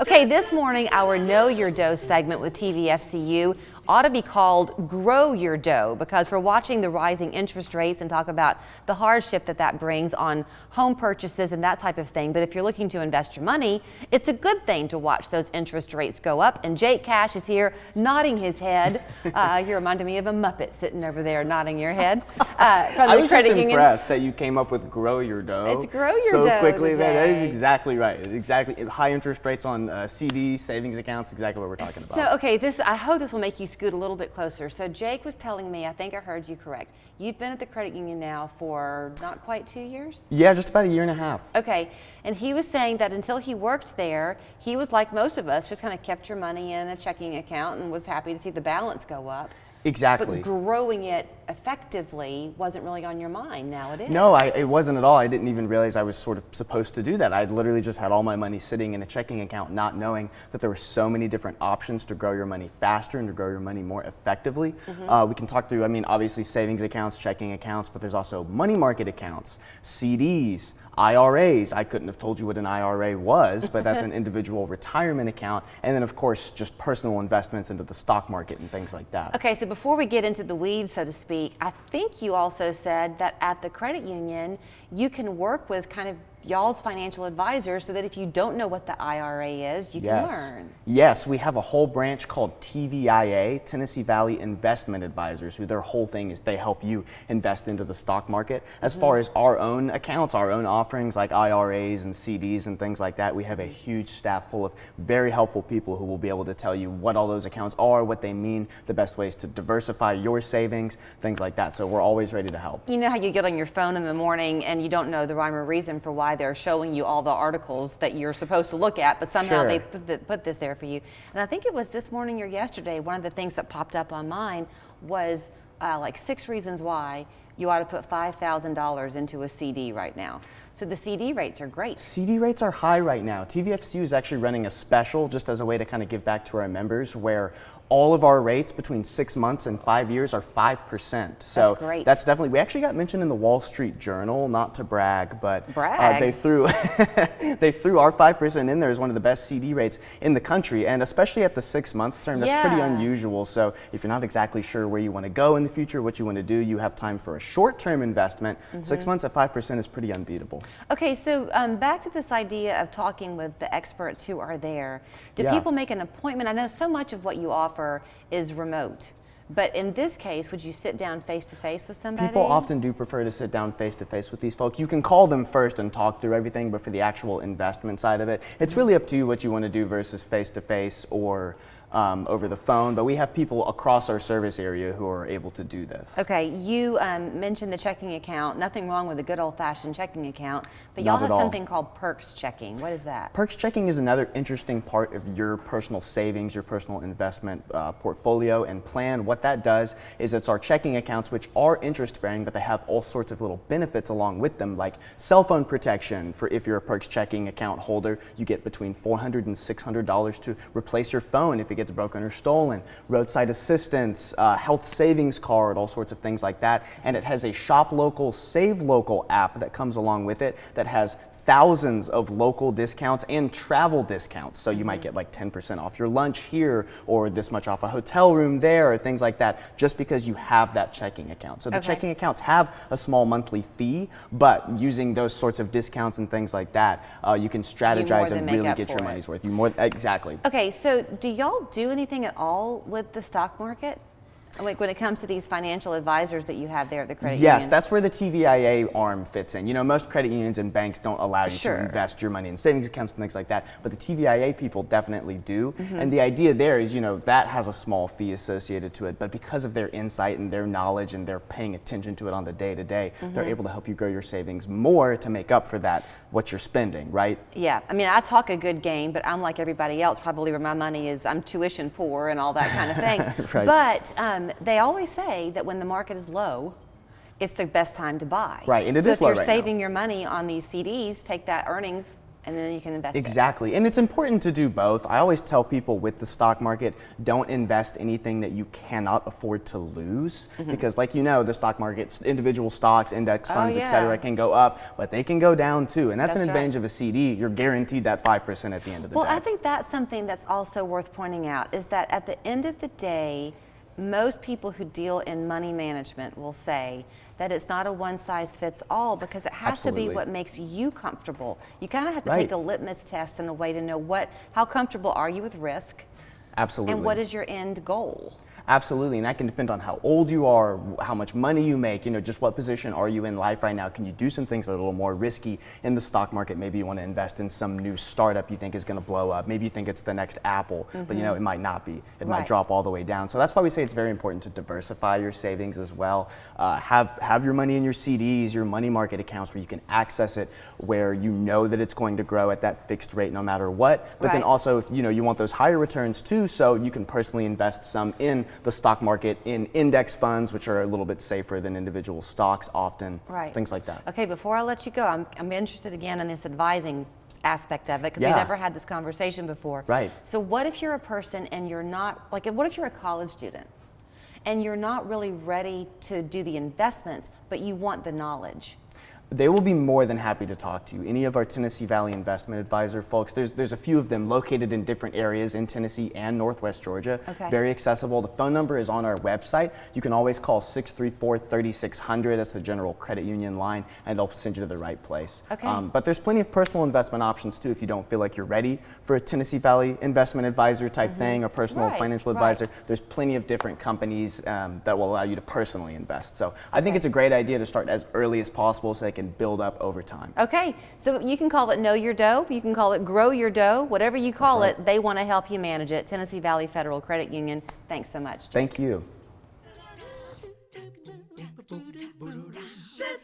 Okay, this morning our Know Your Dough segment with TVFCU ought to be called Grow Your Dough, because we're watching the rising interest rates and talk about the hardship that brings on home purchases and that type of thing. But if you're looking to invest your money, it's a good thing to watch those interest rates go up. And Jake Cash is here nodding his head. You reminded me of a Muppet sitting over there nodding your head. I was just impressed that you came up with Grow Your Dough. It's Grow Your Dough so quickly. Today. That is exactly right. Exactly high interest rates on CDs, savings accounts. Exactly what we're talking about. So okay, I hope this will make you scoot a little bit closer. So Jake was telling me, I think I heard you correct. You've been at the credit union now for not quite 2 years? Yeah, just about a year and a half. Okay, and he was saying that until he worked there, he was like most of us, just kind of kept your money in a checking account and was happy to see the balance go up. Exactly. But growing it effectively wasn't really on your mind. Now it is. No, it wasn't at all. I didn't even realize I was sort of supposed to do that. I'd literally just had all my money sitting in a checking account, not knowing that there were so many different options to grow your money faster and to grow your money more effectively. We can talk through, obviously savings accounts, checking accounts, but there's also money market accounts, CDs, IRAs. I couldn't have told you what an IRA was, but that's an individual retirement account. And then of course, just personal investments into the stock market and things like that. Okay, so before we get into the weeds, so to speak, I think you also said that at the credit union, you can work with kind of y'all's financial advisors so that if you don't know what the IRA is, you can learn. Yes, we have a whole branch called TVIA, Tennessee Valley Investment Advisors, who their whole thing is they help you invest into the stock market. As far as our own accounts, our own offerings like IRAs and CDs and things like that, we have a huge staff full of very helpful people who will be able to tell you what all those accounts are, what they mean, the best ways to diversify your savings, things like that. So we're always ready to help. You know how you get on your phone in the morning and you don't know the rhyme or reason for why they're showing you all the articles that you're supposed to look at, but somehow they put this there for you. And I think it was this morning or yesterday, one of the things that popped up on mine was like 6 reasons why you ought to put $5,000 into a CD right now. So the CD rates are great. CD rates are high right now. TVFCU is actually running a special just as a way to kind of give back to our members, where all of our rates between 6 months and 5 years are 5%. So that's great. That's definitely, we actually got mentioned in the Wall Street Journal, not to brag, but they threw they threw our 5% in there as one of the best CD rates in the country, and especially at the 6-month term, that's pretty unusual. So if you're not exactly sure where you want to go in the future, what you want to do, you have time for a short-term investment. 6 months at 5% is pretty unbeatable. Okay, so back to this idea of talking with the experts who are there. Do people make an appointment? I know so much of what you offer is remote, but in this case, would you sit down face-to-face with somebody? People often do prefer to sit down face-to-face with these folks. You can call them first and talk through everything, but for the actual investment side of it, it's really up to you what you want to do versus face-to-face or over the phone, but we have people across our service area who are able to do this. Okay, you mentioned the checking account. Nothing wrong with a good old-fashioned checking account, but y'all have something called Perks Checking. What is that? Perks Checking is another interesting part of your personal savings, your personal investment portfolio and plan. What that does is it's our checking accounts, which are interest-bearing, but they have all sorts of little benefits along with them, like cell phone protection. For if you're a Perks Checking account holder, you get between $400 and $600 to replace your phone if it gets broken or stolen, roadside assistance, health savings card, all sorts of things like that. And it has a Shop Local, Save Local app that comes along with it that has thousands of local discounts and travel discounts. So you might get like 10% off your lunch here, or this much off a hotel room there, or things like that, just because you have that checking account. So the checking accounts have a small monthly fee, but using those sorts of discounts and things like that, you can strategize and really get your money's worth. Exactly. Okay, so do y'all do anything at all with the stock market? Like when it comes to these financial advisors that you have there at the credit union? Yes, that's where the TVIA arm fits in. You know, most credit unions and banks don't allow you to invest your money in savings accounts and things like that, but the TVIA people definitely do. And the idea there is, you know, that has a small fee associated to it, but because of their insight and their knowledge and they're paying attention to it on the day-to-day, they're able to help you grow your savings more to make up for that, what you're spending, right? Yeah, I mean, I talk a good game, but I'm like everybody else, probably where my money is, I'm tuition poor and all that kind of thing. But they always say that when the market is low, it's the best time to buy. Right, and it so is low right now. if you're saving your money on these CDs, take that earnings and then you can invest it. Exactly, and it's important to do both. I always tell people with the stock market, don't invest anything that you cannot afford to lose, because like you know, the stock market, individual stocks, index funds, yeah. etc., can go up, but they can go down too, and that's an That's advantage right. of a CD. You're guaranteed that 5% at the end of the Well, day. I think that's something that's also worth pointing out, is that at the end of the day, most people who deal in money management will say that it's not a one-size-fits-all, because it has to be Absolutely. what makes you comfortable. You kind of have to Right. take a litmus test in a way to know how comfortable are you with risk, Absolutely. and what is your end goal. Absolutely, and that can depend on how old you are, how much money you make, just what position are you in life right now. Can you do some things that are a little more risky in the stock market? Maybe you want to invest in some new startup you think is going to blow up. Maybe you think it's the next Apple, but it might not be. It might Right. drop all the way down. So that's why we say it's very important to diversify your savings as well. Have your money in your CDs, your money market accounts, where you can access it, where you know that it's going to grow at that fixed rate no matter what. But then Right. also, if you want those higher returns too, so you can personally invest some in the stock market, in index funds, which are a little bit safer than individual stocks often, Right. things like that. Okay, before I let you go, I'm interested again in this advising aspect of it, because Yeah. we never had this conversation before. Right. So what if you're a person and you're not, like, what if you're a college student and you're not really ready to do the investments, but you want the knowledge? They will be more than happy to talk to you. Any of our Tennessee Valley investment advisor folks, there's a few of them located in different areas in Tennessee and Northwest Georgia. Okay. Very accessible. The phone number is on our website. You can always call 634-3600. That's the General Credit Union line, and they'll send you to the right place. Okay. But there's plenty of personal investment options too if you don't feel like you're ready for a Tennessee Valley investment advisor type thing, or personal Right, financial right. advisor. There's plenty of different companies that will allow you to personally invest. So I think it's a great idea to start as early as possible so they can build up over time. Okay, so you can call it Know Your Dough, you can call it Grow Your Dough, whatever you call right. it, they want to help you manage it. Tennessee Valley Federal Credit Union, thanks so much. Thank you. Set